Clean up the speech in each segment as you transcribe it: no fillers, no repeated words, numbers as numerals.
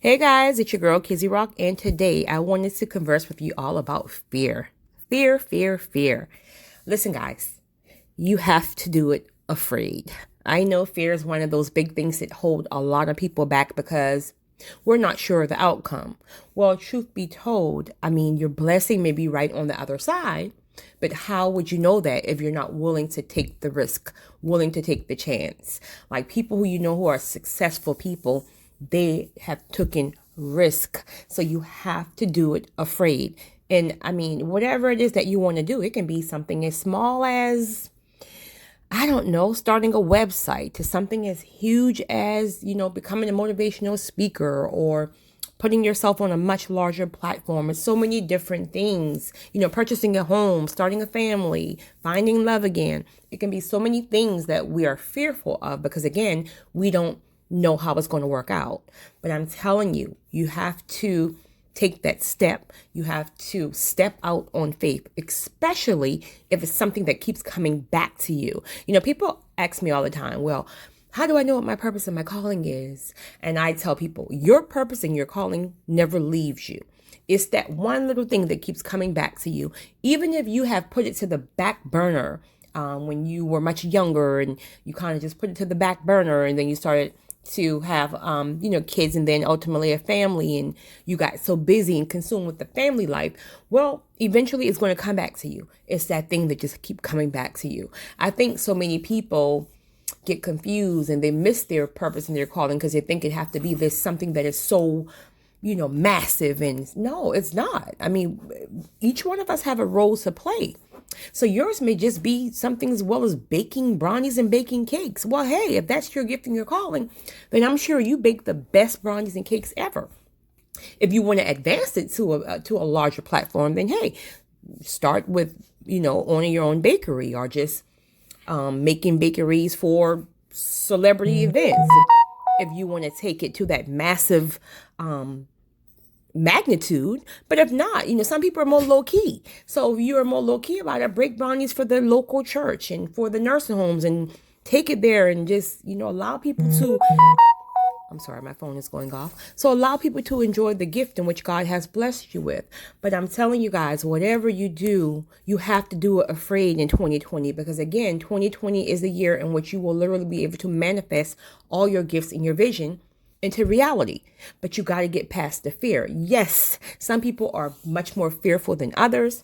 Hey guys, it's your girl Kizzy Rock, and today I wanted to converse with you all about fear. Fear, fear, fear. Listen, guys, you have to do it afraid. I know fear is one of those big things that hold a lot of people back because we're not sure of the outcome. Well, truth be told, your blessing may be right on the other side, but how would you know that if you're not willing to take the risk, willing to take the chance? Like people who you know who are successful people, they have taken risk. So you have to do it afraid. And whatever it is that you want to do, it can be something as small as, I don't know, starting a website to something as huge as, becoming a motivational speaker or putting yourself on a much larger platform. It's so many different things, purchasing a home, starting a family, finding love again. It can be so many things that we are fearful of because, again, we don't know how it's going to work out. But I'm telling you, you have to take that step. You have to step out on faith, especially if it's something that keeps coming back to you. People ask me all the time, well, how do I know what my purpose and my calling is? And I tell people, your purpose and your calling never leaves you. It's that one little thing that keeps coming back to you. Even if you have put it to the back burner when you were much younger and you kind of just put it to the back burner and then you started to have, kids and then ultimately a family and you got so busy and consumed with the family life. Well, eventually it's going to come back to you. It's that thing that just keep coming back to you. I think so many people get confused and they miss their purpose and their calling because they think it have to be this something that is so, massive. And no, it's not. Each one of us have a role to play. So yours may just be something as well as baking brownies and baking cakes. Well, hey, if that's your gift and your calling, then I'm sure you bake the best brownies and cakes ever. If you want to advance it to a larger platform, then hey, start with, owning your own bakery or just making bakeries for celebrity events. If you want to take it to that massive magnitude, but if not, some people are more low key. So if you are more low key about it, break brownies for the local church and for the nursing homes and take it there and just, allow people to, I'm sorry, my phone is going off. So allow people to enjoy the gift in which God has blessed you with. But I'm telling you guys, whatever you do, you have to do it afraid in 2020, because again, 2020 is the year in which you will literally be able to manifest all your gifts and your vision into reality. But you got to get past the fear. Yes, some people are much more fearful than others,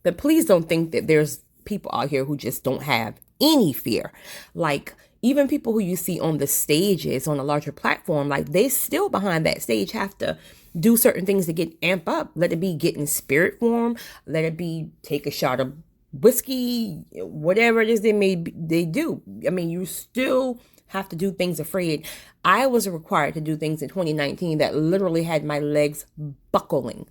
but please don't think that there's people out here who just don't have any fear. Like even people who you see on the stages on a larger platform, like they still behind that stage have to do certain things to get amp up. Let it be get in spirit form. Let it be take a shot of whiskey, whatever it is they do. You still have to do things afraid. I was required to do things in 2019 that literally had my legs buckling.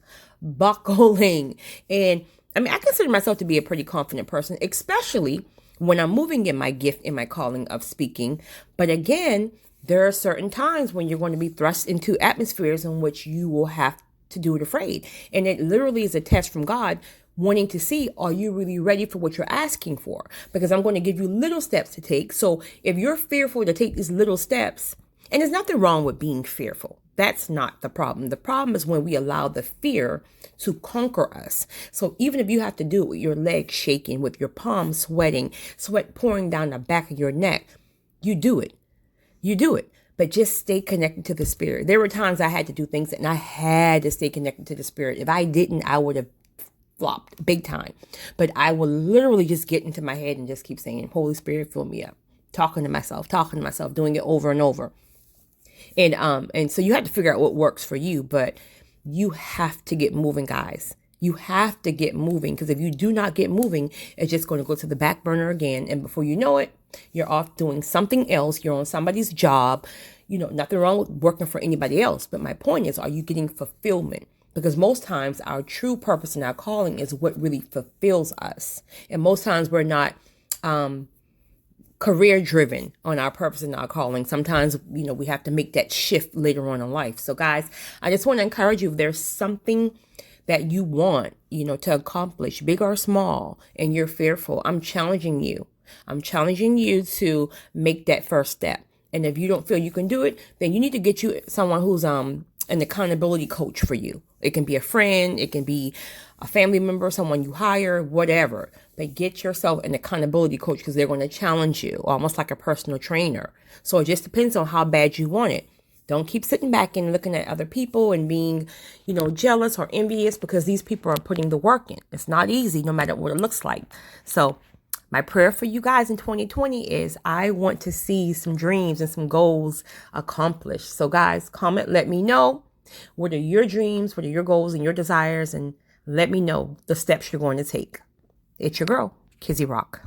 And I consider myself to be a pretty confident person, especially when I'm moving in my gift, in my calling of speaking. But again, there are certain times when you're going to be thrust into atmospheres in which you will have to do it afraid. And it literally is a test from God wanting to see, are you really ready for what you're asking for? Because I'm going to give you little steps to take. So if you're fearful to take these little steps, and there's nothing wrong with being fearful. That's not the problem. The problem is when we allow the fear to conquer us. So even if you have to do it with your legs shaking, with your palms sweating, sweat pouring down the back of your neck, you do it. You do it. But just stay connected to the spirit. There were times I had to do things and I had to stay connected to the spirit. If I didn't, I would have flopped big time. But I will literally just get into my head and just keep saying, Holy Spirit, fill me up. Talking to myself, doing it over and over. And so you have to figure out what works for you, but you have to get moving, guys. You have to get moving, because if you do not get moving, it's just going to go to the back burner again. And before you know it, you're off doing something else. You're on somebody's job. Nothing wrong with working for anybody else. But my point is, are you getting fulfillment? Because most times our true purpose and our calling is what really fulfills us. And most times we're not career driven on our purpose and our calling. Sometimes, we have to make that shift later on in life. So guys, I just want to encourage you, if there's something that you want, to accomplish, big or small, and you're fearful, I'm challenging you to make that first step. And if you don't feel you can do it, then you need to get you someone who's an accountability coach for you. It can be a friend, it can be a family member, someone you hire, whatever. But get yourself an accountability coach because they're going to challenge you, almost like a personal trainer. So it just depends on how bad you want it. Don't keep sitting back and looking at other people and being, jealous or envious because these people are putting the work in. It's not easy, no matter what it looks like. So my prayer for you guys in 2020 is I want to see some dreams and some goals accomplished. So guys, comment, let me know what are your dreams, what are your goals and your desires, and let me know the steps you're going to take. It's your girl, Kizzy Rock.